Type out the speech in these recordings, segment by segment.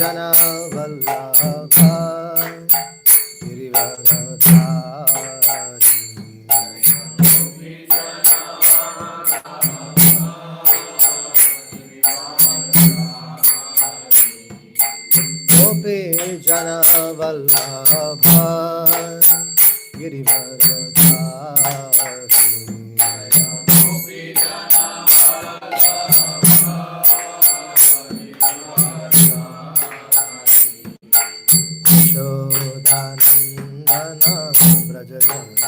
वल्लभ गिरिवरधारी गोपी जन वल्लभ गिरिवरधारी यशोदानन्दन व्रजजनरञ्जनाय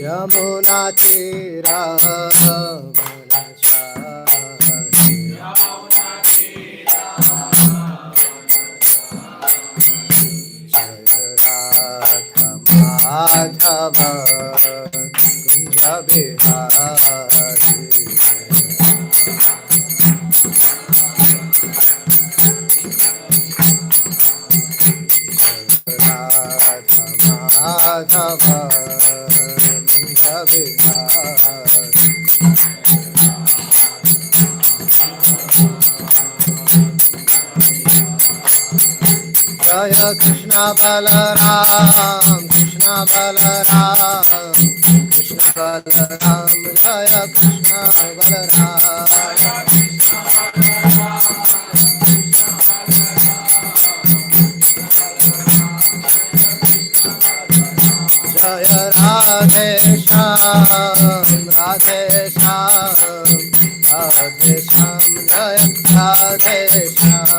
यमुना माधव कुंज बिहारी माधव कुंज बिहारी जय कृष्ण बलराम कृष्ण बलराम कृष्ण बलराम जय कृष्ण बलराम जय राधे श्याम राधे श्याम राधे श्याम जय राधे श्याम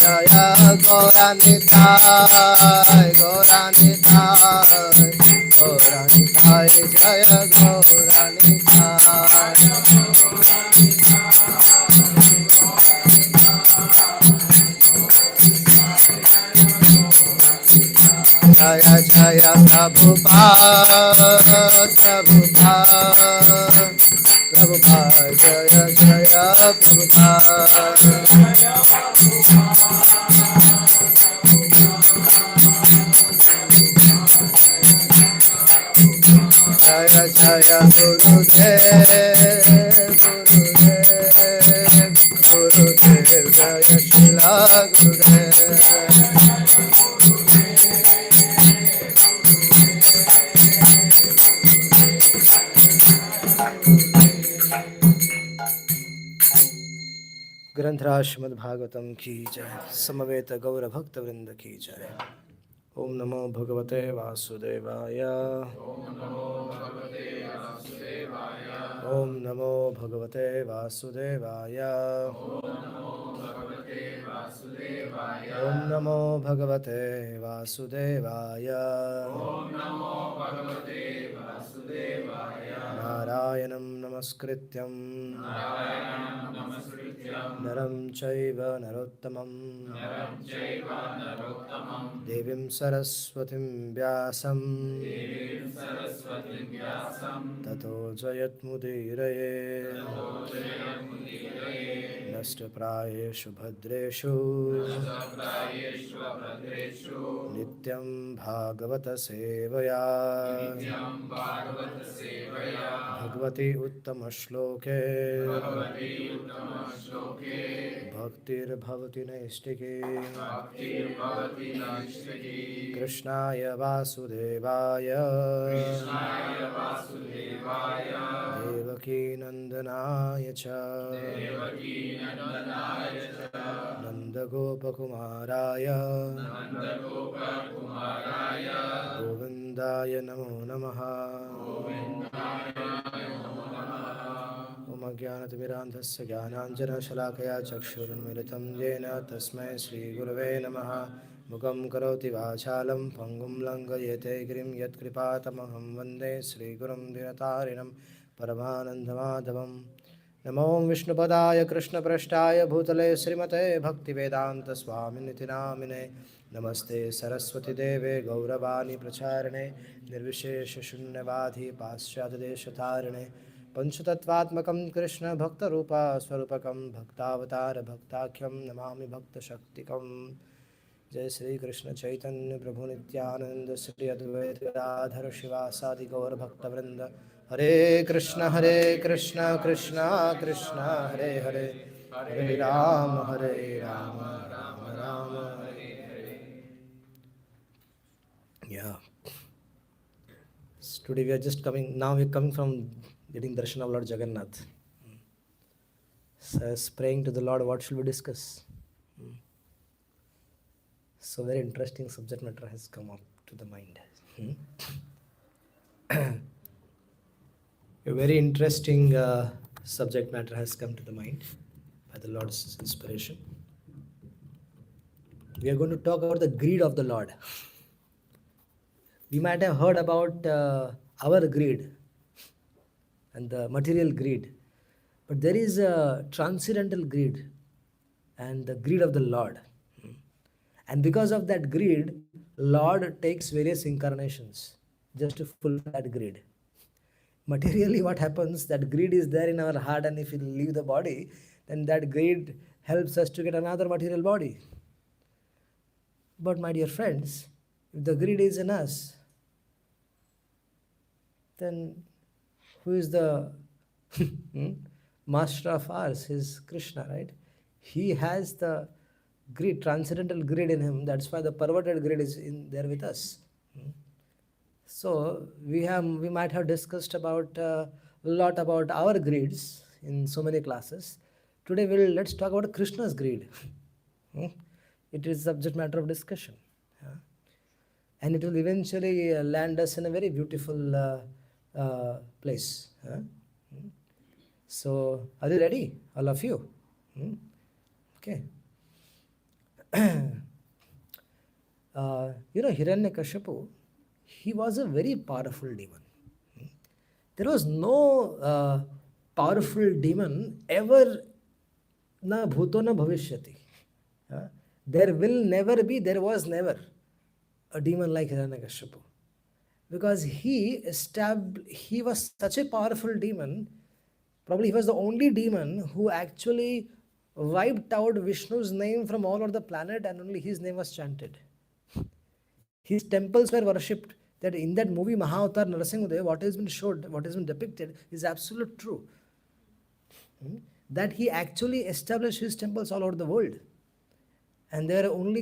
जय गौरानिताय गौरानिताय गौरानिताय जय गौरानिताय जय जय प्रभुपाद प्रभुपाद प्रभुपाद जय जय प्रभुपाद जय जय गुरुदेव गुरुदेव गुरुदेव जय शिला गुरुदेव ग्रंथराज श्रीमद्भागवतम की जय समवेत गौर भक्त वृंद की जय। ओम नमो भगवते वासुदेवाय ओम नमो भगवते वासुदेवाय ओम नमो भगवते वासुदेवाय नारायणं नमस्कृत्यं नरं चैव नरोत्तमं देवीं सरस्वतीं व्यासं ततो जयत्मुदीरये नष्टप्रायेषु भद्रेषु नित्यं भागवत सेवया भगवती उत्तम श्लोके भक्तिर्भवति नैष्टिकी कृष्णाय वासुदेवाय देवकी नंदनाय च नंदगोपकुमाराय गोविन्दाय नमो नमः। ओम अज्ञानतिमिरान्धस्य ज्ञानाञ्जनशलाकया चक्षुरुन्मिलितं येन तस्मै श्रीगुरवे नमः। मुखं करोति वाचालं पङ्गुं लङ्घयेते गिरिं यत्कृपातमहं वन्दे श्रीगुरुं दिनतारिणं परमानन्दमाधवं। नमो विष्णुपदाय कृष्णपृष्ठाय भूतले श्रीमते भक्तिवेदान्तस्वामिनिति नामिने नमस्ते सरस्वतीदेवे गौरवाणी प्रचारिणे निर्विशेषशून्यवादी पाश्चात्यदेशतारिणे पंचतत्त्वात्मकं कृष्णभक्तरूपा स्वरूपकं भक्तावतार भक्ताख्यं नमामि भक्तशक्तिकम्। जय श्री कृष्ण चैतन्य प्रभु नित्यानंद श्री अद्वैत गदाधर शिवासादि गौर भक्तवृंद। हरे कृष्ण कृष्ण कृष्ण हरे हरे, हरे Ram Ram Ram Hare Hare. Yeah. So today we are just coming, now we are coming from getting darshan of Lord Jagannath. So I was praying to the Lord, what should we discuss? So very interesting subject matter has come up to the mind. A very interesting subject matter has come to the mind by the Lord's inspiration. We are going to talk about the greed of the Lord. We might have heard about our greed and the material greed, but there is a transcendental greed and the greed of the Lord. And because of that greed, Lord takes various incarnations just to fulfill that greed. Materially, what happens, that greed is there in our heart, and if we leave the body, then that greed helps us to get another material body. But my dear friends, if the greed is in us, then who is the master of ours? Is Krishna, right? He has the greed, transcendental greed in him. That's why the perverted greed is in there with us. So we might have discussed about a lot about our greeds in so many classes. Today let's talk about Krishna's greed. It is subject matter of discussion, and it will eventually land us in a very beautiful place. So are you ready, all of you? Okay. Hiranyakashipu, he was a very powerful demon. There was no powerful demon ever, na bhuto na bhavishyati. There will never be, there was never a demon like Hiranyakashipu. Because he was such a powerful demon, probably he was the only demon who actually wiped out Vishnu's name from all over the planet, and only his name was chanted. His temples were worshipped. That in that movie Mahavatar Narasimhadev, what has been showed, what has been depicted is absolute true. That he actually established his temples all over the world, and there was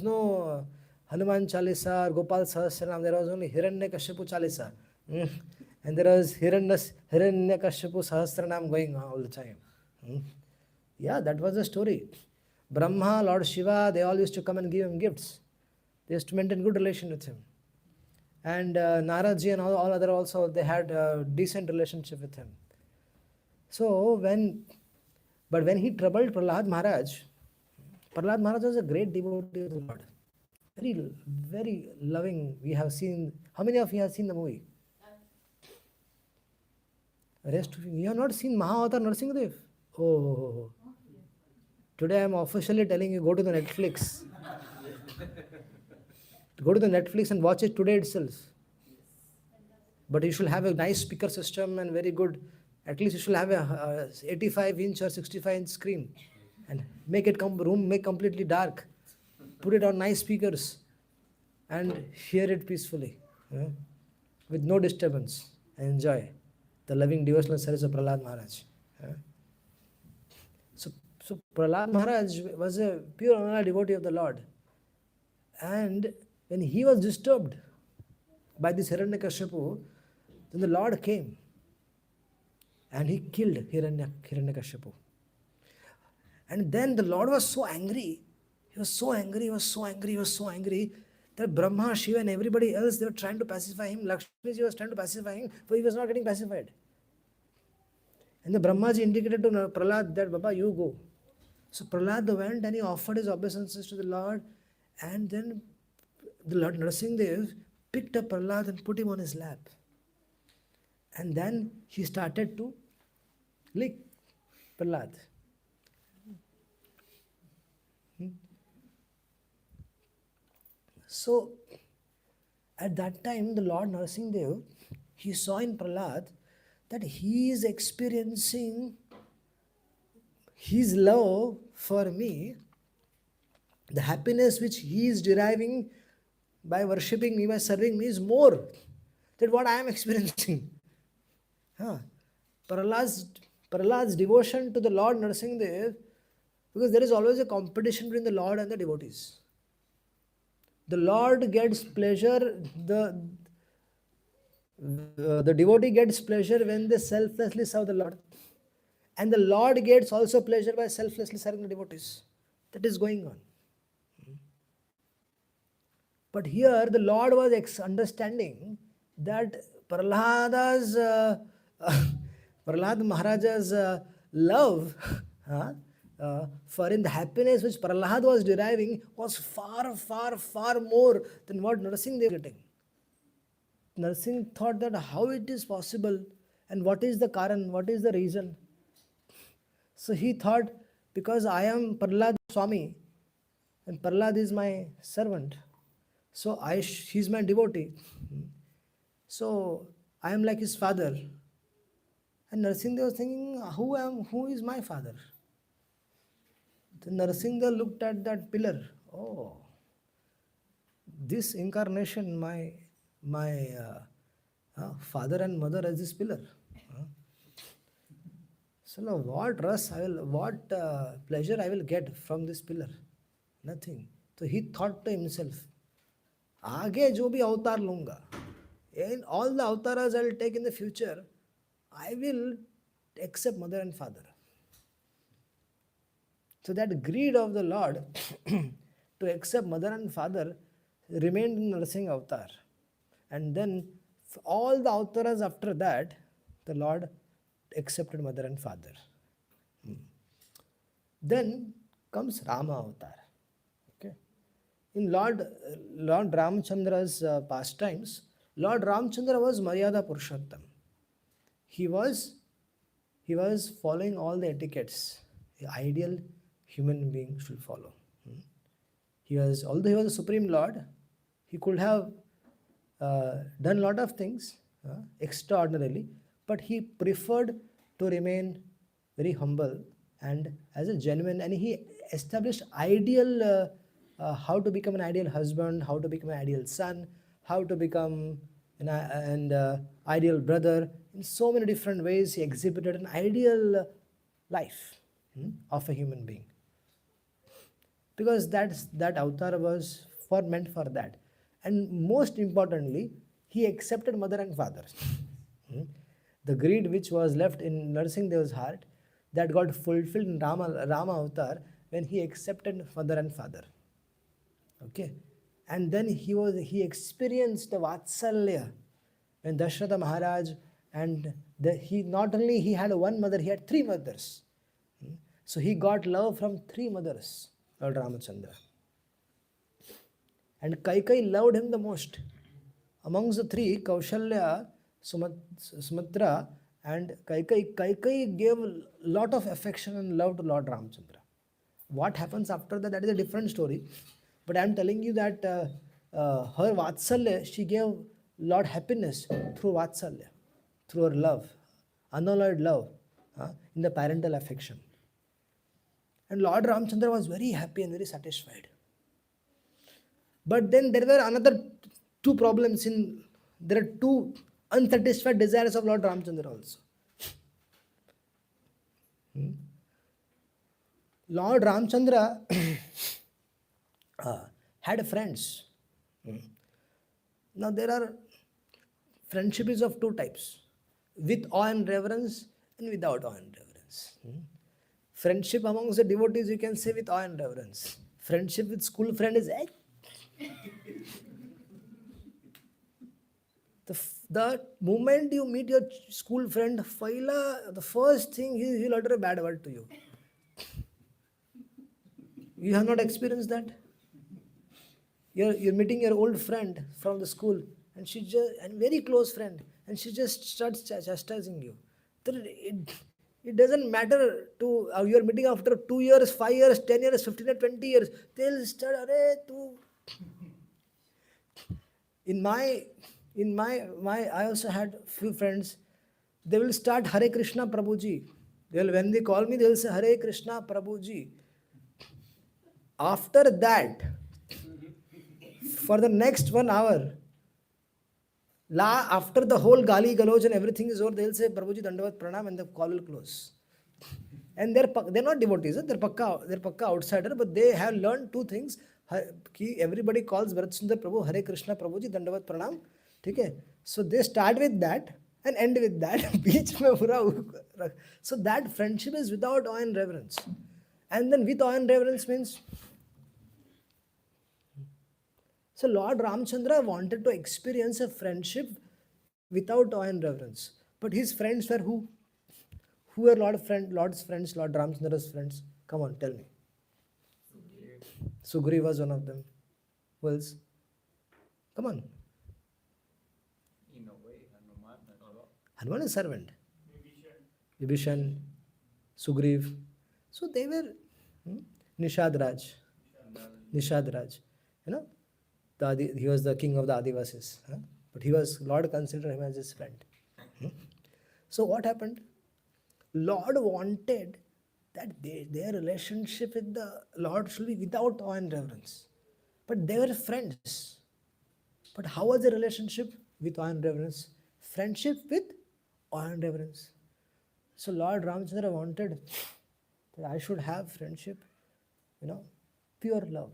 no Hanuman Chalisa or Gopal Sahasranam. There was only Hiranyakashipu Chalisa, and there was Hiranyakashipu Sahasranam going on all the time. Yeah, that was the story. Brahma, Lord Shiva, they all used to come and give him gifts. They used to maintain good relation with him. And Naradji and all other also, they had a decent relationship with him. So when he troubled Prahlad Maharaj was a great devotee of the Lord. Very, very loving. We have seen, how many of you have seen the movie? Rest of you have not seen Mahavatar Narasimhadev? Oh. Today I am officially telling you, go to the Netflix. Go to the Netflix and watch it today itself. But you should have a nice speaker system and very good, at least you should have a 85-inch or 65-inch screen, and make it completely dark. Put it on nice speakers and hear it peacefully, with no disturbance, and enjoy the loving devotional service of Prahlad Maharaj. So Prahlad Maharaj was a pure devotee of the Lord. And when he was disturbed by this Hiranyakashipu, then the Lord came and he killed Hiranyakashipu. And then the Lord was so angry. He was so angry that Brahma, Shiva and everybody else, they were trying to pacify him. Lakshmiji was trying to pacify him, but he was not getting pacified. And the Brahmaji indicated to Prahlad that, Baba, you go. So Prahlad went and he offered his obeisances to the Lord, and then the Lord Narasimhadev picked up Prahlad and put him on his lap. And then he started to lick Prahlad. So at that time, the Lord Narasimhadev, he saw in Prahlad that he is experiencing his love for me, the happiness which he is deriving by worshipping me, by serving me, is more than what I am experiencing. Huh. Prahlad's, Prahlad's devotion to the Lord Narasimhadev, because there is always a competition between the Lord and the devotees. The Lord gets pleasure, the devotee gets pleasure when they selflessly serve the Lord. And the Lord gets also pleasure by selflessly serving the devotees. That is going on. But here the Lord was understanding that Prahlada's, Prahlad Maharaja's love for in the happiness which Prahlad was deriving was far, far, far more than what Narsingh was getting. Narsingh thought that how it is possible and what is the Karan, what is the reason. So he thought, because I am Prahlad Swami and Prahlad is my servant, so he's my devotee. So I am like his father. And Narasimha was thinking, who is my father? Then Narasimha looked at that pillar. Oh, this incarnation, my father and mother as this pillar. So now what pleasure I will get from this pillar? Nothing. So he thought to himself, आगे जो भी अवतार लूंगा, in all the avatars I will take in the future, I will accept mother and father. So that greed of the Lord to accept mother and father remained in Narsingh avatar. And then all the avatars after that, the Lord accepted mother and father. Then comes Rama avatar. Okay. In Lord Ramchandra's pastimes, Lord Ramchandra was Maryada Purushottam. He was following all the etiquettes the ideal human being should follow. Although he was a supreme Lord, he could have done a lot of things extraordinarily, but he preferred to remain very humble and as a genuine, and he established ideal how to become an ideal husband, how to become an ideal son, how to become an ideal brother. In so many different ways, he exhibited an ideal life of a human being. Because that avatar was meant for that. And most importantly, he accepted mother and father. The greed which was left in Narasimha heart, that got fulfilled in Rama avatar when he accepted mother and father. Okay, and then he experienced the Vatsalya when Dasharatha Maharaj, and he not only he had one mother, he had three mothers. So he got love from three mothers, Lord Ramachandra. And Kaikai loved him the most. Amongst the three, Kaushalya, Sumatra, and Kaikai gave a lot of affection and love to Lord Ramchandra. What happens after that, that is a different story. But I am telling you that her Vatsalya, she gave Lord happiness through Vatsalya, through her love, unalloyed love in the parental affection. And Lord Ramchandra was very happy and very satisfied. But then there were another two problems there are two unsatisfied desires of Lord Ramchandra also. Lord Ramchandra had friends. Now there are friendship is of two types, with awe and reverence and without awe and reverence. Friendship amongst the devotees you can say with awe and reverence. Friendship with school friend is the moment you meet your school friend, the first thing he'll utter a bad word to you. You have not experienced that? You're meeting your old friend from the school, and she's just a very close friend, and she just starts chastising you. It doesn't matter to you're meeting after 2 years, 5 years, 10 years, 15 years, 20 years. They'll start, Are, tu. In my I also had few friends. They will start Hare Krishna Prabhuji. When they call me, they will say Hare Krishna Prabhuji. After that, for the next 1 hour, after the whole gali galoj and everything is over, they'll say Prabhuji Dandavat Pranam and the call will close. And they're not devotees, they're pakka outsider, but they have learned two things. Everybody calls Bharat Sundar Prabhu Hare Krishna Prabhuji Dandavat Pranam. Okay? So they start with that and end with that. So that friendship is without awe and reverence. And then with awe and reverence means, so Lord Ramchandra wanted to experience a friendship without awe and reverence. But his friends were who? Who were Lord's friends, Lord Ramchandra's friends? Come on, tell me. Sugriva was one of them. Who else? Come on. In a way, Hanuman as well. Hanuman is servant. Vibhishan, Sugriv. So they were Nishad Raj. Nishad Raj. You know, he was the king of the Adivasis. But Lord considered him as his friend. So what happened? Lord wanted that their relationship with the Lord should be without awe and reverence. But they were friends. But how was the relationship with awe and reverence? Friendship with awe and reverence. So Lord Ramchandra wanted that I should have friendship, pure love.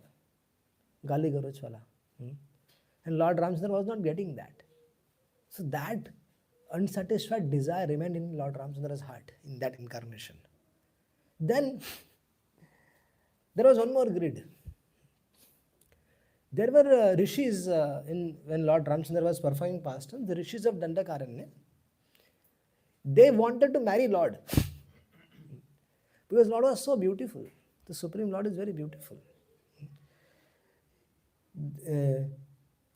Gali Garoj wala. And Lord Ramchandra was not getting that. So that unsatisfied desire remained in Lord Ramchandra's heart in that incarnation. Then there was one more grid. There were rishis when Lord Ramchandra was performing pastime, the rishis of Dandakaranya. They wanted to marry Lord because Lord was so beautiful. The Supreme Lord is very beautiful. The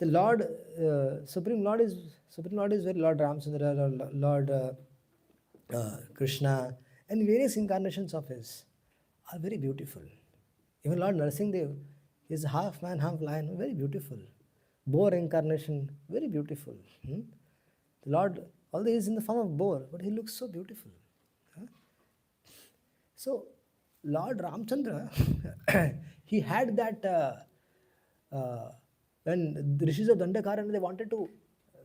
Lord, Supreme Lord is very Lord Ramchandra, Lord Krishna, and various incarnations of his are very beautiful. Even Lord Narsimhadev is half man, half lion, very beautiful. Boar incarnation, very beautiful. The Lord, although he is in the form of boar, but he looks so beautiful. So Lord Ramchandra, he had that. When the rishis of Dandakaranya, they wanted to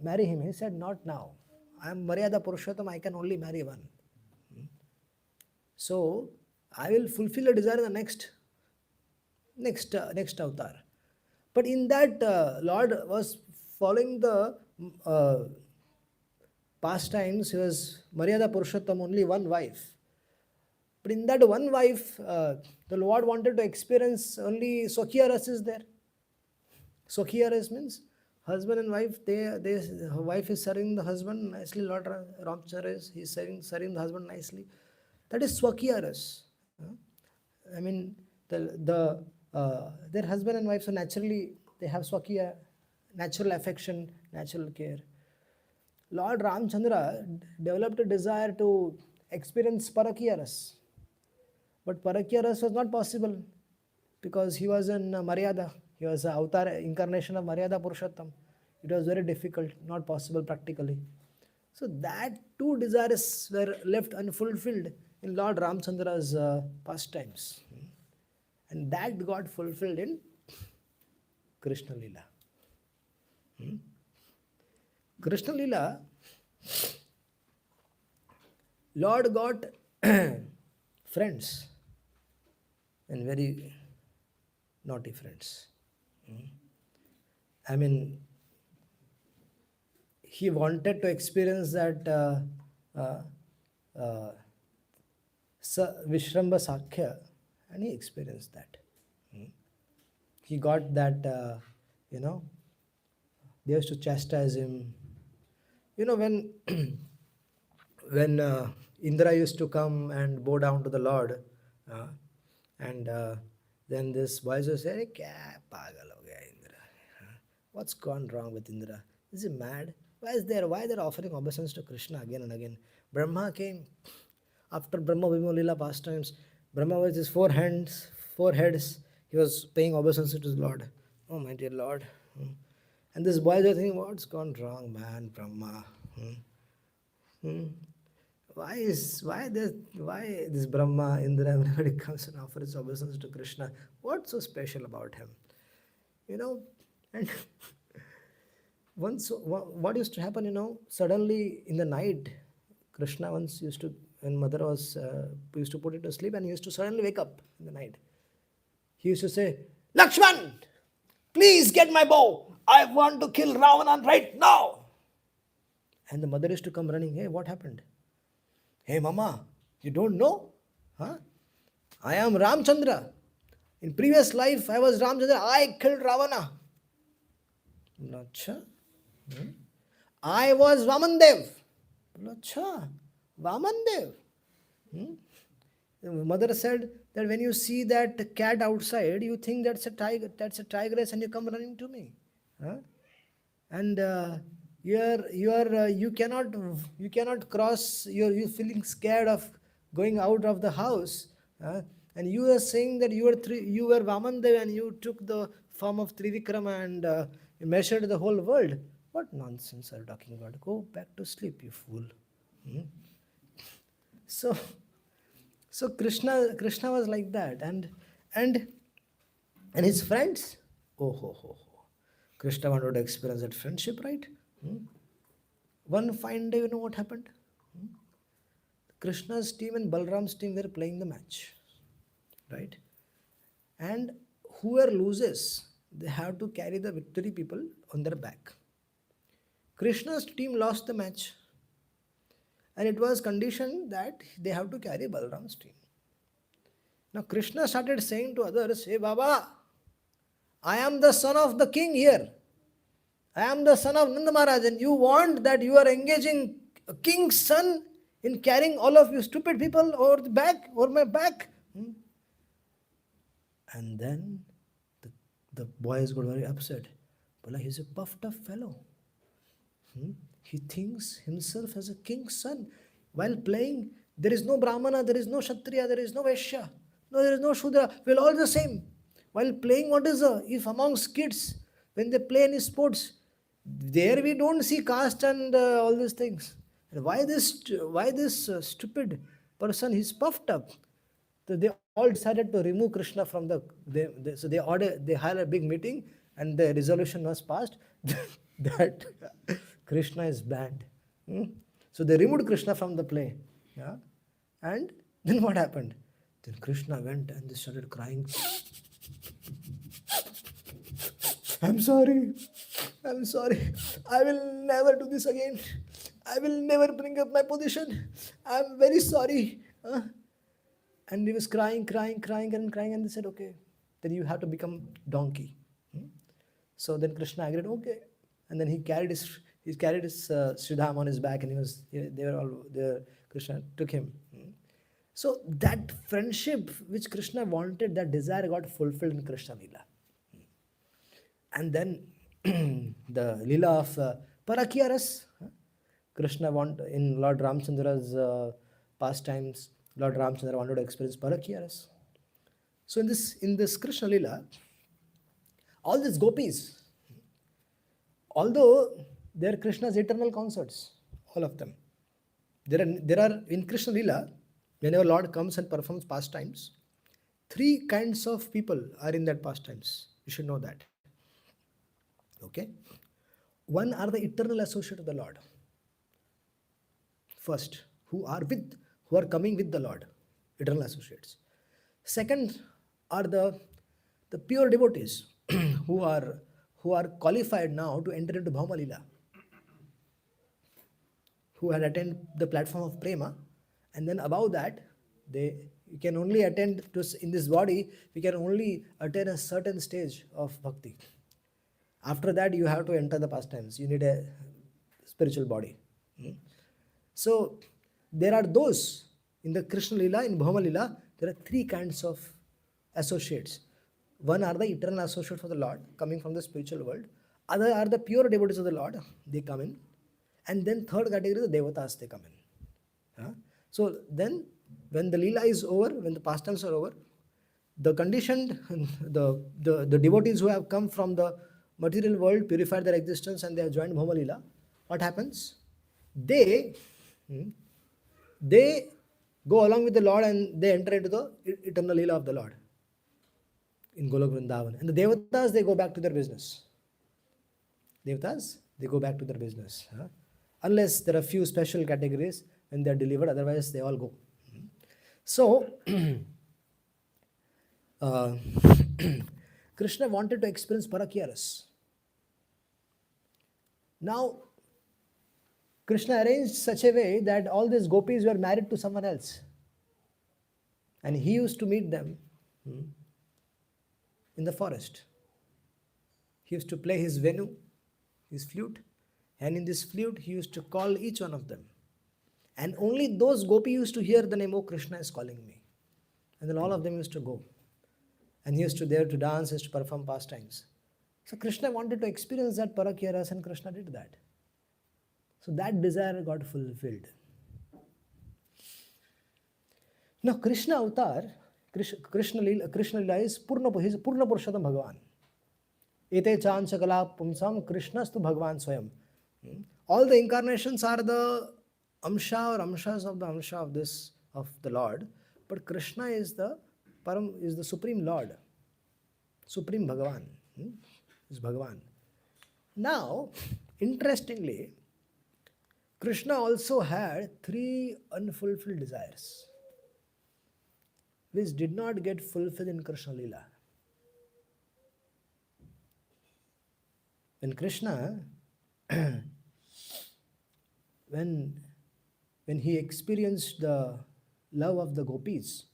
marry him, he said, not now. I am Maryada Purushottam, I can only marry one. So I will fulfill a desire in the next avatar. But in that, Lord was following the pastimes. He was Maryada Purushottam, only one wife. But in that one wife, the Lord wanted to experience only Swakiya Ras is there. Swakiya Ras means husband and wife, her wife is serving the husband nicely, Lord Ramchandra is serving the husband nicely. That is Swakiya Ras. I mean, their husband and wife, so naturally they have Swakiya, natural affection, natural care. Lord Ramchandra developed a desire to experience Parakiya Ras. But Parakiya Ras was not possible because he was in Maryada. He was an avatar incarnation of Maryada Purushottam. It was very difficult, not possible practically. So that two desires were left unfulfilled in Lord Ramchandra's pastimes. And that got fulfilled in Krishna Lila. Krishna Lila, Lord got friends and very naughty friends. I mean, he wanted to experience that Vishramba Sakhya, and he experienced that. He got that, they used to chastise him. When when Indra used to come and bow down to the Lord, and then this voice would say, "Kya pagal ho gaya Indra? What's gone wrong with Indra? Is he mad? Why is there? Why they're offering obeisance to Krishna again and again? Brahma came after Brahma Vimala Lila pastimes. Brahma with his four heads, he was paying obeisance to his Lord. Oh my dear Lord. And this boys are thinking, what's gone wrong, man, Brahma? Hmm. Why this Brahma, Indra, everybody comes and offers obeisance to Krishna? What's so special about him? You know, and once what used to happen, suddenly in the night, Krishna once used to, when mother was used to put it to sleep, and he used to suddenly wake up in the night. He used to say, Lakshman, please get my bow. I want to kill Ravana right now. And the mother used to come running. Hey, what happened? Hey, mama, you don't know? Huh? I am Ramchandra. In previous life, I was Ramchandra. I killed Ravana. Acha. I was Vamandev. Acha. Vamandev. The mother said that when you see that cat outside, you think that's a tiger, that's a tigress, and you come running to me. Huh? And you cannot cross. You feeling scared of going out of the house. And you are saying that you were Vamandev and you took the form of Trivikrama and you measured the whole world. What nonsense are you talking about? Go back to sleep, you fool. So Krishna was like that, and his friends. Oh ho ho ho! Krishna wanted to experience that friendship, right? One fine day, you know what happened? Krishna's team and Balram's team were playing the match, right? And whoever loses, they have to carry the victory people on their back. Krishna's team lost the match, and it was conditioned that they have to carry Balram's team. Now Krishna started saying to others, hey Baba, I am the son of the king here. I am the son of Nanda Maharaj, and you want that you are engaging a king's son in carrying all of you stupid people over my back. And then the boys got very upset. Bola, he's a puffed up fellow. He thinks himself as a king's son. While playing, there is no Brahmana, there is no Kshatriya, there is no Vaishya, no, there is no Shudra. We're all the same. While playing, if amongst kids, when they play any sports, there we don't see caste and all these things. And why this stupid person? He's puffed up. So they all decided to remove Krishna from they had a big meeting, and the resolution was passed that Krishna is banned. So they removed Krishna from the play. Yeah? And then what happened? Then Krishna went and they started crying. I'm sorry. I will never do this again. I will never bring up my position. I'm very sorry. And he was crying, and they said, okay, then you have to become donkey. So then Krishna agreed, okay. And then he carried his Sridham on his back, and Krishna took him. So that friendship which Krishna wanted, that desire got fulfilled in Krishna Lila. And then the Lila of Parakya. Krishna in Lord Ramchandra's pastimes, Lord Ramchandra wanted to experience Parakya. So in this Krishna Lila, all these gopis, although they are Krishna's eternal consorts, all of them, there are in Krishna Lila, whenever Lord comes and performs pastimes, 3 kinds of people are in that pastimes. You should know that. Okay? One are the eternal associate of the Lord. First, who are coming with the Lord, eternal associates. Second are the pure devotees who are qualified now to enter into Bhauma Lila, who had attained the platform of prema, and then above that, you can only attend to, in this body, we can only attain a certain stage of bhakti. After that, you have to enter the pastimes. You need a spiritual body. So there are those in the Krishna Lila, in Bhauma Lila, there are 3 kinds of associates. One are the eternal associates of the Lord, coming from the spiritual world. Other are the pure devotees of the Lord. They come in. And then third category, the devatas, they come in. So then, when the Leela is over, when the pastimes are over, the conditioned, the devotees who have come from the material world, purified their existence, and they have joined Bhoma Leela, what happens? They, hmm, they go along with the Lord and they enter into the eternal Leela of the Lord in Golok Vrindavan. And the Devatas, they go back to their business. Devatas, they go back to their business. Unless there are few special categories when they are delivered, otherwise they all go. So, Krishna wanted to experience Parakya. Now, Krishna arranged such a way that all these gopis were married to someone else. And he used to meet them in the forest. He used to play his venu, his flute, and in this flute he used to call each one of them. And only those gopis used to hear the name, "Oh, Krishna is calling me." And then all of them used to go. And he used to there to dance, he used to perform pastimes. So Krishna wanted to experience that Parakya Rasa, and Krishna did that. So that desire got fulfilled. Now Krishna avatar, Krishna Lila is Purna Purushottam Bhagavan. Ete Chanchakala Pumsam Krishnastu Bhagavan Swayam. All the incarnations are the Amsha or Amshas of the Amsha of this, of the Lord. But Krishna is the Param, is the Supreme Lord. Supreme Bhagavan. Is Bhagavan. Now, interestingly, Krishna also had 3 unfulfilled desires, which did not get fulfilled in Krishna Lila. When Krishna, when he experienced the love of the gopis,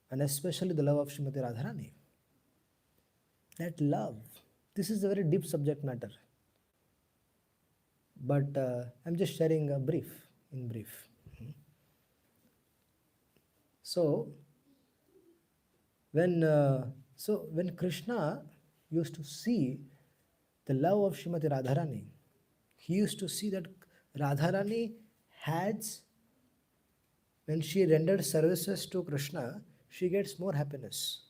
and especially the love of Srimati Radharani, that love, this is a very deep subject matter. But I'm just sharing in brief. So when Krishna used to see the love of Srimati Radharani, he used to see that Radharani has, when she rendered services to Krishna, she gets more happiness.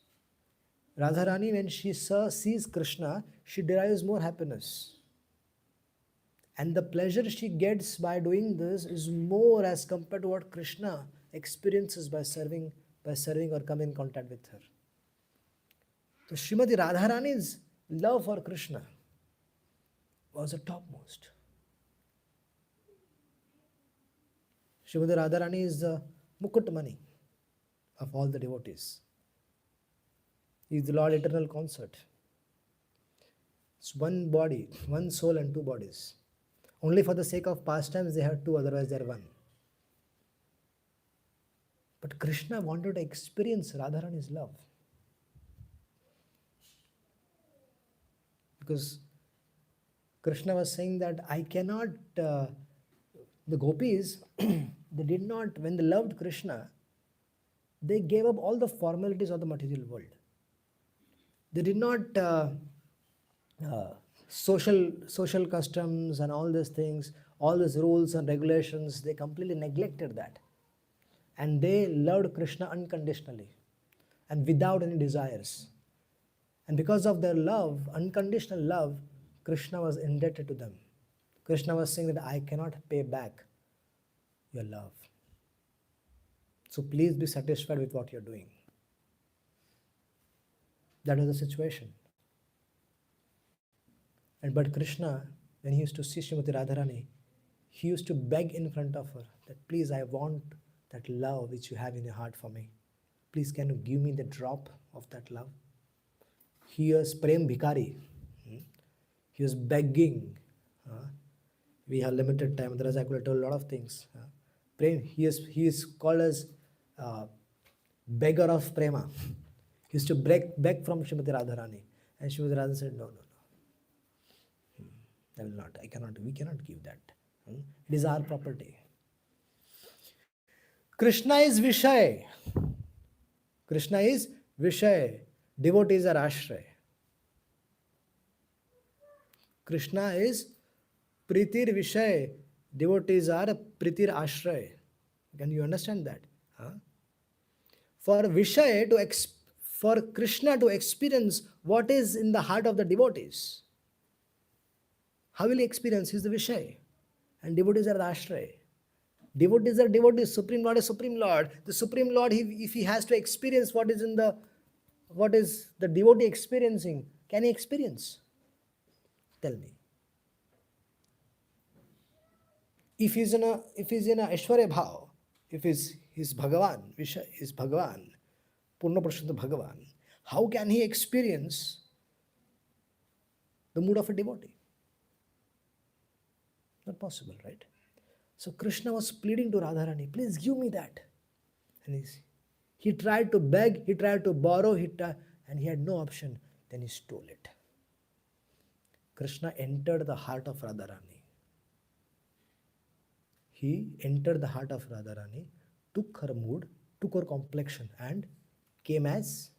Radharani, when she sees Krishna, she derives more happiness. And the pleasure she gets by doing this is more as compared to what Krishna experiences by serving or coming in contact with her. So Srimati Radharani's love for Krishna was the topmost. Srimati Radharani is the Mukutmani of all the devotees. He is the Lord Eternal Consort. It's one body, one soul and 2 bodies. Only for the sake of pastimes they have 2, otherwise they are 1. But Krishna wanted to experience Radharani's love. Because Krishna was saying that I cannot, the gopis, they did not, when they loved Krishna, they gave up all the formalities of the material world. They did not social customs and all these things, all these rules and regulations, they completely neglected that. And they loved Krishna unconditionally and without any desires. And because of their love, unconditional love, Krishna was indebted to them. Krishna was saying that I cannot pay back your love. So please be satisfied with what you're doing. That was the situation. But Krishna, when he used to see Srimati Radharani, he used to beg in front of her that please, I want that love which you have in your heart for me. Please, can you give me the drop of that love? He was Prem Bhikari. He was begging. We have limited time. Otherwise, I could have told a lot of things. Prem, he is called as beggar of Prema. He used to beg from Srimati Radharani. And Srimati Radharani said, no. I will not. We cannot give that. It is our property. Krishna is Vishay. Krishna is Vishay. Devotees are Ashray. Krishna is Pritir Vishay. devotees are pritir ashray. Can you understand that? Huh? For Vishay for Krishna to experience what is in the heart of the devotees, how will he experience? He is the Vishay. And devotees are the ashray. Devotees are devotees. Supreme Lord is Supreme Lord. The Supreme Lord, if he has to experience what is the devotee experiencing, can he experience? Tell me. If he's in a Aishwarya Bhav, if he's Bhagavan, Vishay is Bhagavan, Purna Prashuddha Bhagavan, how can he experience the mood of a devotee? Not possible, right? So Krishna was pleading to Radharani, please give me that. And he tried to beg, he tried to borrow, and he had no option. Then he stole it. Krishna entered the heart of Radharani. He entered the heart of Radharani, took her mood, took her complexion, and came as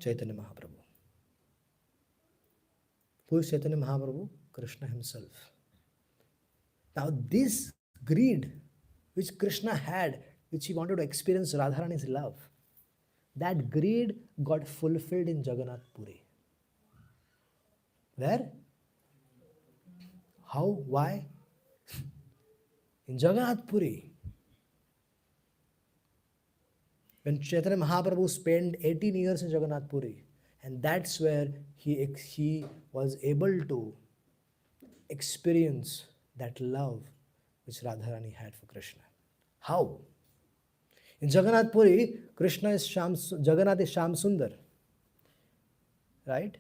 Chaitanya Mahaprabhu. Who is Chaitanya Mahaprabhu? Krishna himself. Now this greed which Krishna had, which he wanted to experience Radharani's love, that greed got fulfilled in Jagannath Puri. Where? How? Why? In Jagannath Puri. When Chaitanya Mahaprabhu spent 18 years in Jagannath Puri, and that's where he was able to experience that love which Radharani had for Krishna. How? In Jagannath Puri, Jagannath is Sham Sundar. Right?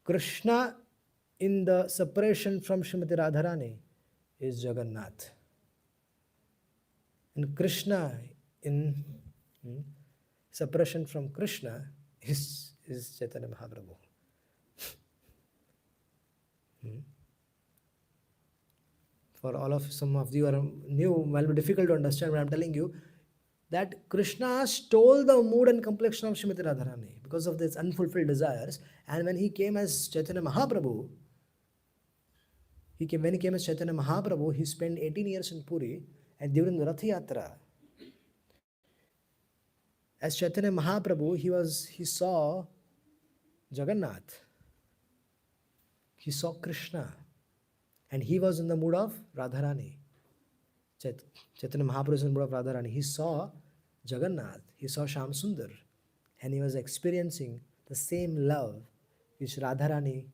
Krishna in the separation from Srimati Radharani is Jagannath. And Krishna in separation from Krishna is Chaitanya Mahaprabhu. For some of you are new, it will be difficult to understand, but I'm telling you that Krishna stole the mood and complexion of Srimati Radharani because of these unfulfilled desires. And when he came as Chaitanya Mahaprabhu, when he came as Chaitanya Mahaprabhu, he spent 18 years in Puri, and during the Rath Yatra, as Chaitanya Mahaprabhu, he saw Jagannath. He saw Krishna. And he was in the mood of Radharani. Chaitanya Mahaprabhu is in the mood of Radharani. He saw Jagannath. He saw Sham Sundar. And he was experiencing the same love which Radharani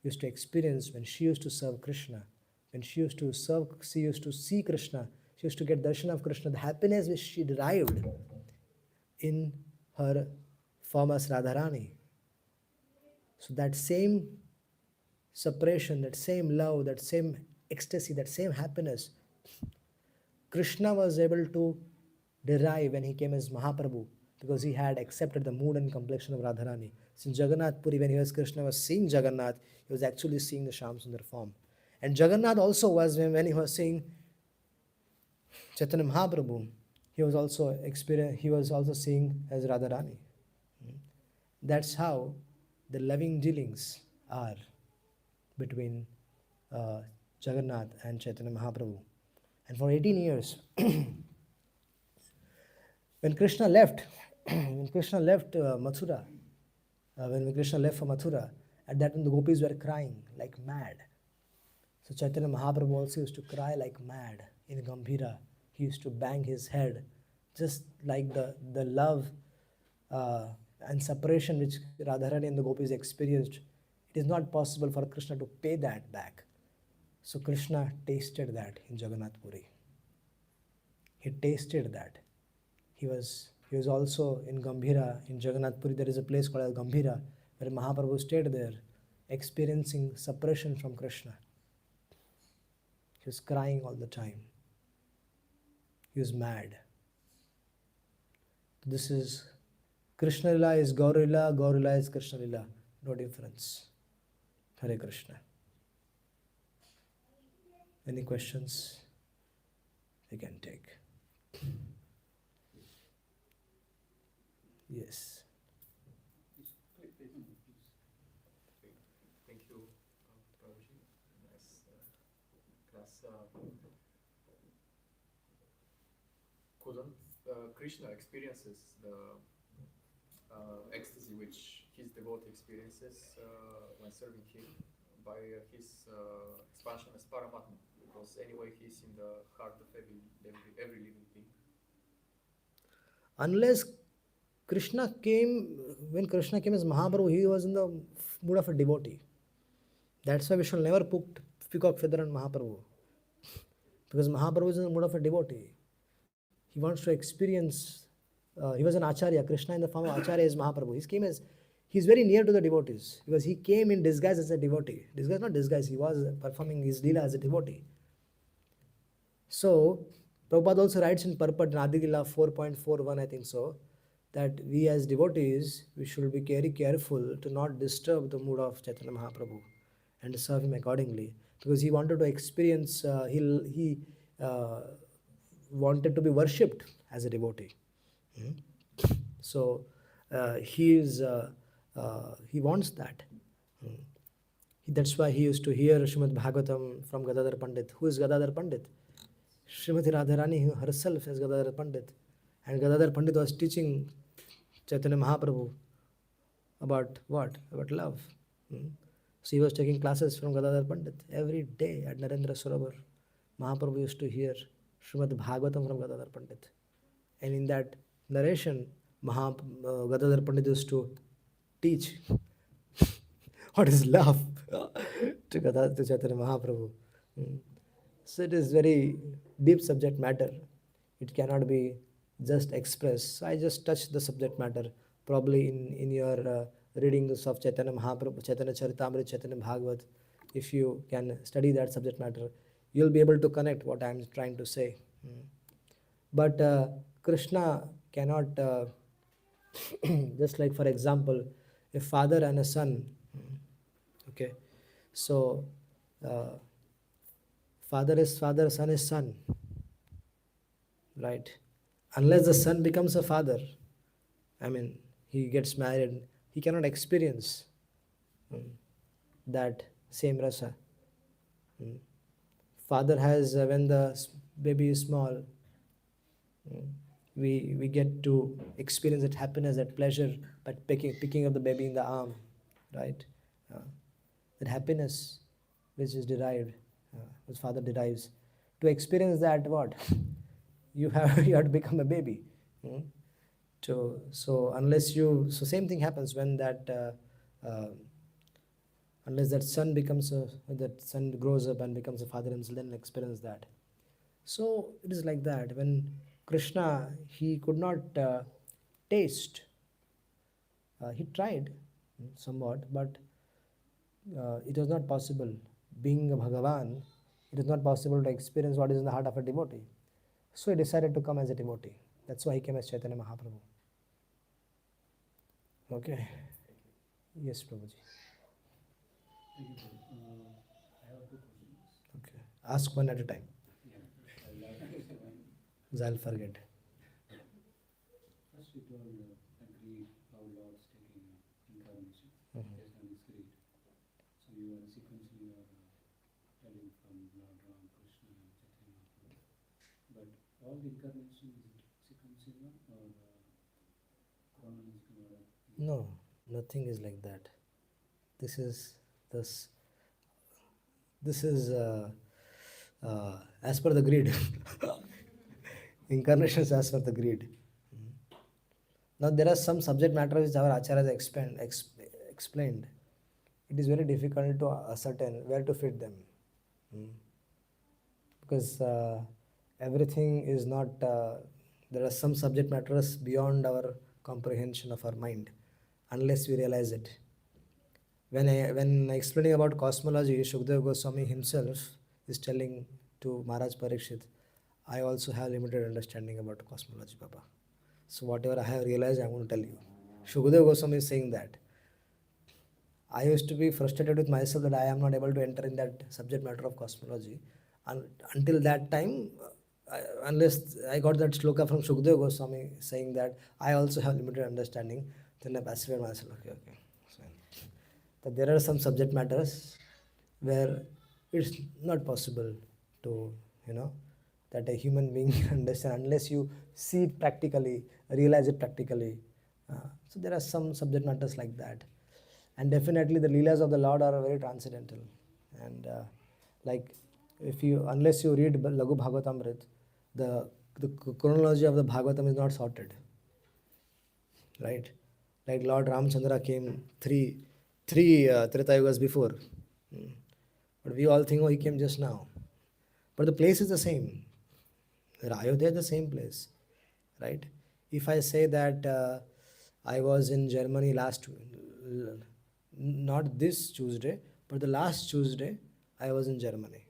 used to experience when she used to serve Krishna. When she used to see Krishna. She used to get darshan of Krishna. The happiness which she derived in her form as Radharani. So that same separation, that same love, that same ecstasy, that same happiness, Krishna was able to derive when he came as Mahaprabhu, because he had accepted the mood and complexion of Radharani. Since Jagannath Puri, when Krishna was seeing Jagannath, he was actually seeing the Sham Sundar form. And Jagannath also was, when he was seeing Chaitanya Mahaprabhu, he was also seeing as Radharani. That's how the loving dealings are between Jagannath and Chaitanya Mahaprabhu. And for 18 years, when Krishna left Mathura, when Krishna left for Mathura, at that time the gopis were crying like mad. So Chaitanya Mahaprabhu also used to cry like mad in Gambhira. He used to bang his head, just like the love and separation which Radharani and the gopis experienced. It is not possible for Krishna to pay that back. So Krishna tasted that in Jagannath Puri. He tasted that. He was also in Gambhira, in Jagannath Puri. There is a place called Gambhira where Mahaprabhu stayed there, experiencing separation from Krishna. He was crying all the time. He was mad. This is Krishna Lila is Gaur Lila, Gaur Lila is Krishna Lila. No difference. Hare Krishna. Any questions? You can take. Yes. Thank you, Prabhuji. couldn't Krishna experiences the ecstasy which his devotee experiences when serving him by his expansion as Paramatma, because anyway he's in the heart of every living being. Unless Krishna came, when Krishna came as Mahaprabhu, he was in the mood of a devotee. That's why we shall never put peacock feather on Mahaprabhu. Because Mahaprabhu is in the mood of a devotee. He wants to experience, he was an Acharya. Krishna in the form of Acharya is Mahaprabhu. He's very near to the devotees because he came in disguise as a devotee. Disguise, not disguise, he was performing his Leela as a devotee. So, Prabhupada also writes in Purport in Adi Leela 4.41, I think so, that we as devotees, we should be very careful to not disturb the mood of Chaitanya Mahaprabhu and to serve him accordingly. Because he wanted to experience, he wanted to be worshipped as a devotee. So, he wants that. That's why he used to hear Srimad Bhagavatam from Gadadhar Pandit. Who is Gadadhar Pandit? Srimati Radharani herself is Gadadhar Pandit. And Gadadhar Pandit was teaching Chaitanya Mahaprabhu about what? About love. So he was taking classes from Gadadhar Pandit every day at Narendra Sarovar. Mahaprabhu used to hear Srimad Bhagavatam from Gadadhar Pandit. And in that narration, Gadadhar Pandit used to teach what is love to Chaitanya Mahaprabhu. So it is very deep subject matter. It cannot be just expressed. So I just touched the subject matter. Probably in your readings of Chaitanya Mahaprabhu, Chaitanya Charitamrita, Chaitanya Bhagavat, if you can study that subject matter, you'll be able to connect what I'm trying to say. But Krishna cannot, just like for example, a father and a son. Okay, so father is father, son is son, right? Unless the son becomes a father, I mean, he gets married, he cannot experience that same rasa. Father has, when the baby is small, we get to experience that happiness, that pleasure by picking up the baby in the arm, right? That happiness which is derived, which father derives. To experience that, what? You have to become a baby. So unless you, so same thing happens when that, unless that son grows up and becomes a father himself, then experience that. So it is like that. When Krishna, he could not taste. He tried somewhat, but it was not possible. Being a Bhagavan, it is not possible to experience what is in the heart of a devotee. So he decided to come as a devotee. That's why he came as Chaitanya Mahaprabhu. Okay. Yes, Prabhuji. I have two questions. Okay. Ask one at a time, Yeah. because I'll forget. First, you told agree how Lord's taking incarnation based on his greed. So you are sequentially telling from Lord Ram, Krishna, and Chaitanya Mahaprabhu. But all the incarnation, is it sequential or chronological order? No, nothing is like that. This is as per the greed. Incarnations as per the greed. Now there are some subject matter which our acharyas explained. It is very difficult to ascertain where to fit them, because everything is not. There are some subject matters beyond our comprehension of our mind, unless we realize it. When explaining about cosmology, Shukadeva Goswami himself is telling to Maharaj Parikshit, I also have limited understanding about cosmology, Papa. So whatever I have realized, I am going to tell you. Shukadeva Goswami is saying that. I used to be frustrated with myself that I am not able to enter in that subject matter of cosmology. Until that time, unless I got that shloka from Shukadeva Goswami saying that I also have limited understanding, then I pacified myself. Okay. So, that there are some subject matters where it's not possible to, that a human being can understand unless you see it practically, realize it practically. So there are some subject matters like that. And definitely the Leelas of the Lord are very transcendental. And like unless you read Laghu Bhagavatamrit, the chronology of the Bhagavatam is not sorted, right? Like Lord Ramchandra came three Treta Yugas before. Hmm. But we all think, oh, he came just now. But the place is the same. Ayodhya is the same place, right? If I say that I was in Germany not this Tuesday, but the last Tuesday, I was in Germany.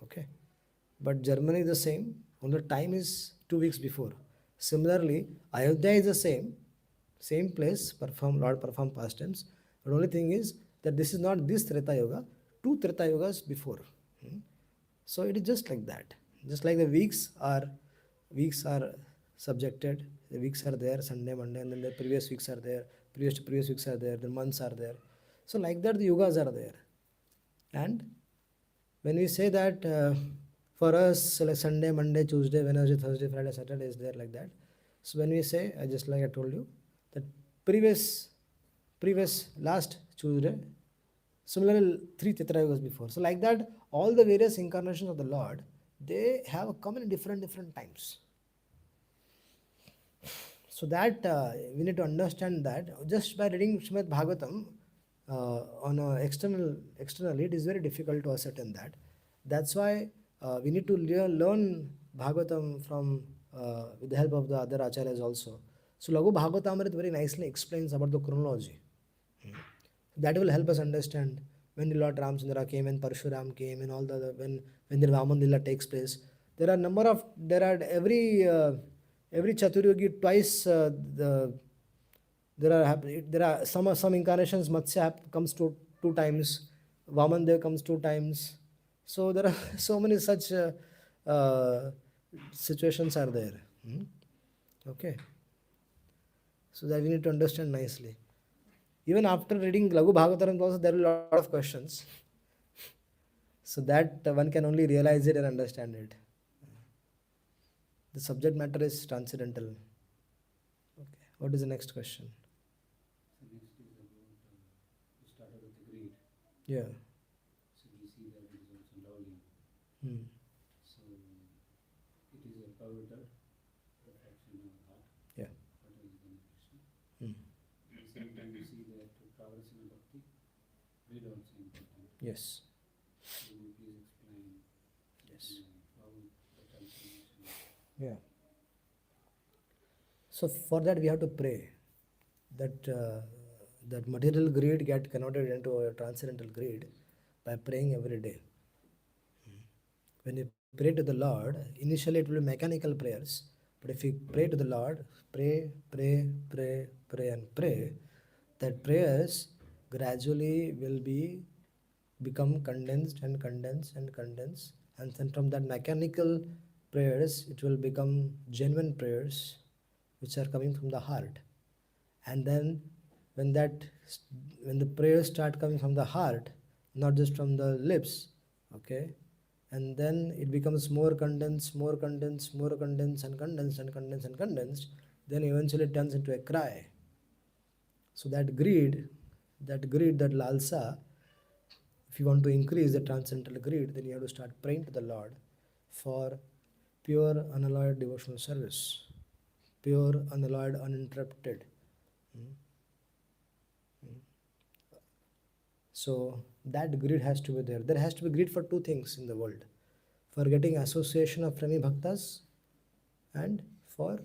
Okay. But Germany is the same, only time is 2 weeks before. Similarly, Ayodhya is the same place, Lord performed past tense. But only thing is that this is not this Treta Yuga, 2 Treta Yugas before. So it is just like that. Just like the weeks are subjected, the weeks are there, Sunday, Monday, and then the previous weeks are there, previous weeks are there, the months are there. So like that the yugas are there. And when we say that for us, like Sunday, Monday, Tuesday, Wednesday, Thursday, Friday, Saturday is there like that. So when we say, just like I told you, that previous last Tuesday, similarly 3 Treta Yugas before. So like that, all the various incarnations of the Lord, they have come in different times. So that we need to understand that just by reading Srimad Bhagavatam on externally, it is very difficult to ascertain that. That's why we need to learn Bhagavatam from with the help of the other acharyas also. So Laghu Bhagavatamrit very nicely explains about the chronology. That will help us understand when the Lord Ramchandra came and Parshuram came and all the other, when the Vaman Lila takes place. There are every Chaturyugi twice there are some incarnations. Matsya comes 2 times, Vaman Dev comes 2 times. So there are so many such situations are there. Okay, so that we need to understand nicely. Even after reading Laghu Bhagavatam also there are a lot of questions. So that one can only realize it and understand it. The subject matter is transcendental. Okay. What is the next question? So next is about, you started with the greed. Yeah. So we see that it is also lowly. So it is a perverted reflection of heart. Yeah. What is the question? At the same time, we see that to progress in bhakti, greed also important. Yes. Will you please explain Yes. how the transformation? Yeah. So for that we have to pray that that material greed get converted into a transcendental greed by praying every day. When you pray to the Lord, initially it will be mechanical prayers, but if you pray to the Lord, pray, and pray, that prayers gradually will become condensed, and then from that mechanical prayers, it will become genuine prayers, which are coming from the heart. And then when the prayers start coming from the heart, not just from the lips, okay, and then it becomes more condensed, and condensed, then eventually it turns into a cry. So that greed, that lalsa, if you want to increase the transcendental greed, then you have to start praying to the Lord for pure, unalloyed devotional service, pure, unalloyed, uninterrupted. So that greed has to be there. There has to be greed for 2 things in the world: for getting association of Premi Bhaktas and for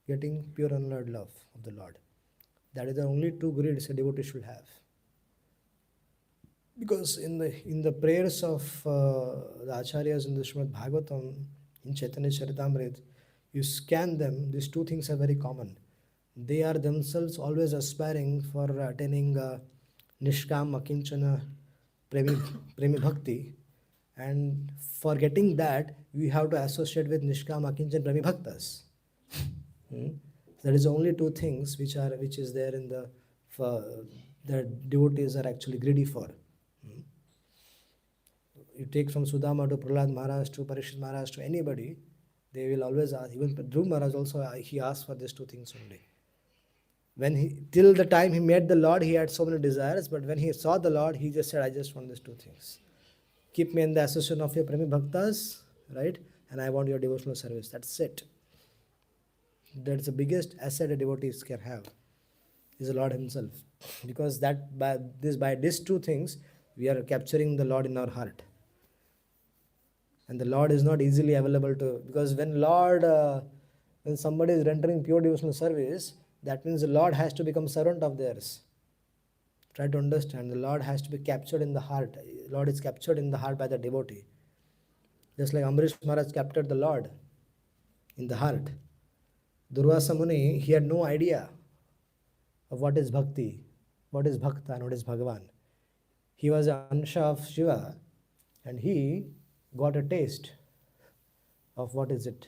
getting pure unalloyed love of the Lord. That is the only 2 greeds a devotee should have. Because in the prayers of the acharyas in the Srimad Bhagavatam, in Chaitanya Charitamrita, you scan them, these 2 things are very common. They are themselves always aspiring for attaining Nishkam Akinchana Premi Bhakti, and for getting that, we have to associate with Nishkam Akinchana Premi Bhaktas. That is only 2 things which is there in the devotees are actually greedy for. you take from Sudama to Prahlad Maharaj to Parishit Maharaj to anybody, they will always ask. Even Dhruv Maharaj also, he asked for these two things only. When he, till the time he met the Lord, he had so many desires, but when he saw the Lord, he just said, I just want these two things. Keep me in the association of your Premi Bhaktas, right? And I want your devotional service. That's it. That's the biggest asset a devotee can have, is the Lord Himself. Because that by these two things, we are capturing the Lord in our heart. And the Lord is not easily available to, because when somebody is rendering pure devotional service, that means the Lord has to become servant of theirs. Try to understand, the Lord has to be captured in the heart. Lord is captured in the heart by the devotee. Just like Amrish Maharaj captured the Lord in the heart. Durvasa Muni, he had no idea of what is bhakti, what is bhakta, and what is Bhagavan. He was an Ansha of Shiva, and he got a taste of what is it.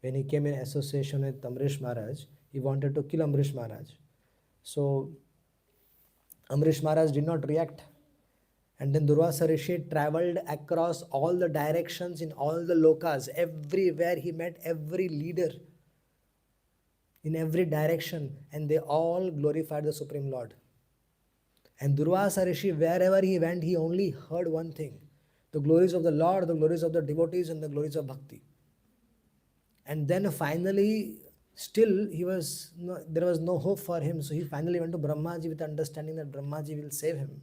When he came in association with Amrish Maharaj, he wanted to kill Amrish Maharaj. So Amrish Maharaj did not react. And then Durvasa Rishi traveled across all the directions in all the lokas. Everywhere he met every leader in every direction, and they all glorified the Supreme Lord. And Durvasa Rishi, wherever he went, he only heard one thing: the glories of the Lord, the glories of the devotees, and the glories of bhakti. And then finally, still there was no hope for him. So he finally went to Brahmaji with understanding that Brahmaji will save him.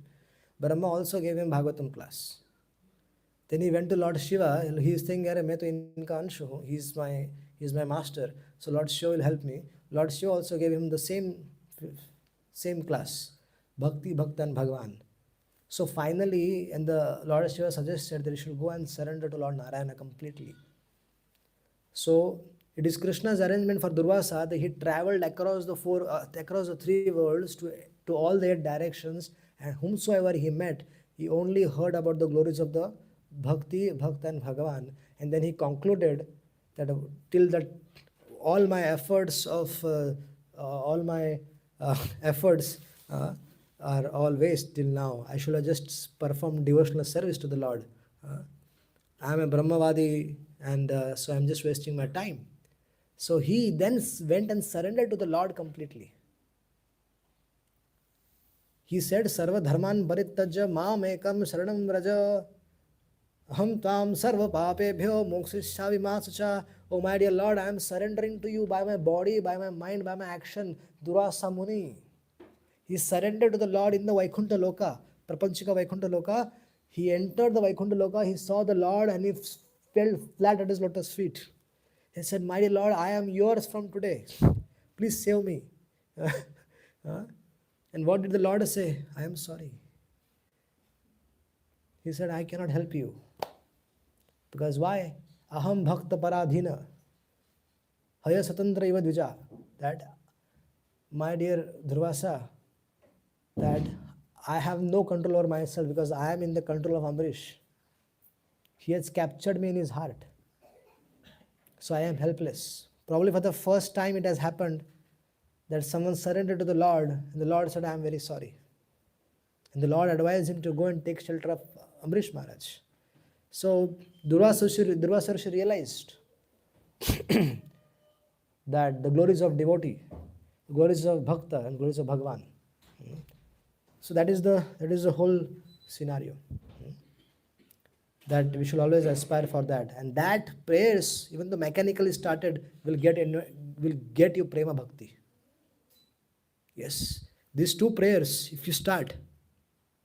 Brahma also gave him Bhagavatam class. Then he went to Lord Shiva. He is saying, "Arey, main to inka ansh hu. He is my master. So Lord Shiva will help me." Lord Shiva also gave him the same class, Bhakti, Bhakta, and Bhagavan. So finally, and the Lord Shiva suggested that he should go and surrender to Lord Narayana completely. So it is Krishna's arrangement for Durvasa that he traveled across the three worlds to all their directions, and whomsoever he met, he only heard about the glories of the Bhakti, Bhakta, and Bhagavan. And then he concluded that till that all my efforts are all waste till now. I should have just performed devotional service to the Lord. I am a Brahmavadi, and so I am just wasting my time. So he then went and surrendered to the Lord completely. He said, Sarva dharman parittajya maam ekam sharanam vraja aham tvam sarva papebhyo mokshishyavi masacha. Oh my dear Lord, I am surrendering to you by my body, by my mind, by my action. Durvasa Muni. He surrendered to the Lord in the Vaikuntha Loka, Prapanchika Vaikuntha Loka. He entered the Vaikuntha Loka, he saw the Lord, and he fell flat at his lotus feet. He said, "My dear Lord, I am yours from today. Please save me." And what did the Lord say? "I am sorry." He said, "I cannot help you." Because why? Aham bhakta paradhina. Haya satantra iva dvija. That, my dear Durvasa, that I have no control over myself because I am in the control of Amrish. He has captured me in his heart. So I am helpless. Probably for the first time it has happened that someone surrendered to the Lord, and the Lord said, "I am very sorry." And the Lord advised him to go and take shelter of Amrish Maharaj. So Durvasa Rishi realized that the glories of devotee, the glories of Bhakta, and glories of Bhagavan. So that is the whole scenario. That we should always aspire for that. And that prayers, even though mechanically started, will get you prema bhakti. Yes. These two prayers, if you start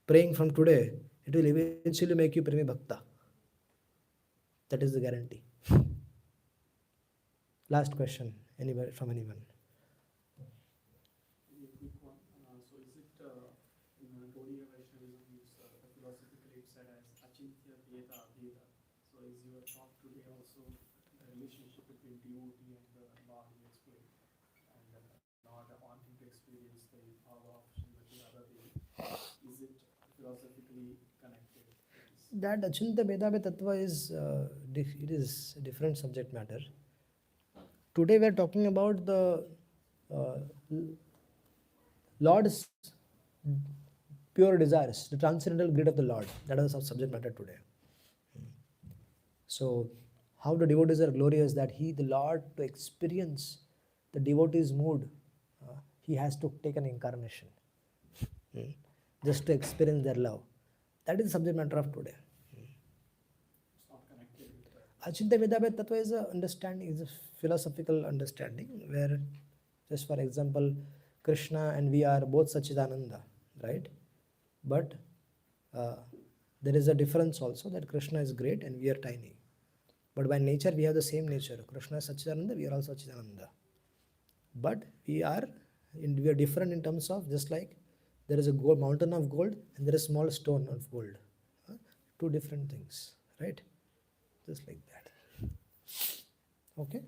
praying from today, it will eventually make you prema bhakta. That is the guarantee. Last question, anybody from anyone? A quick one. So is it in Gaudiya Vaishnavism, philosophically it's said as Achintya Bheda Abheda. So is your talk today also the relationship between devotee and the Lord you explained, and Lord wanting to experience the power of Srimati Radhadevi? Is it philosophically connected? That Achintya Bheda Tattva is it is a different subject matter. Today we are talking about the Lord's pure desires, the transcendental greed of the Lord. That is our subject matter today. So, how the devotees are glorious that the Lord, to experience the devotee's mood, he has to take an incarnation just to experience their love. That is the subject matter of today. It's not connected with the Achintya Vedabhed Tattva is a understanding, is a philosophical understanding where, just for example, Krishna and we are both Sachidananda, right? But there is a difference also that Krishna is great and we are tiny. But by nature we have the same nature. Krishna is Sachidananda, we are also Sachidananda. But we are different in terms of, just like there is a gold, mountain of gold and there is a small stone of gold. Two different things, right? Just like that. Okay?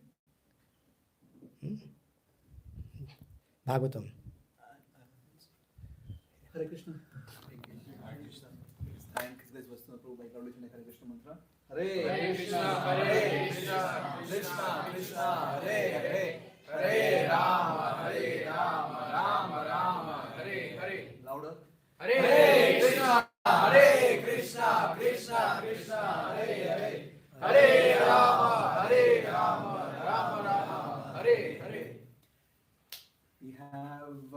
Bhagavatam. Hare Krishna. Thank this was approved by Gaudichan Hare Krishna mantra. Hare Krishna, Krishna Krishna, Hare Hare, Hare Rama, Rama Rama, Hare Hare. Louder. Hare Krishna, Krishna Krishna, Hare Hare, Hare Rama, Rama Rama, Hare Hare. We have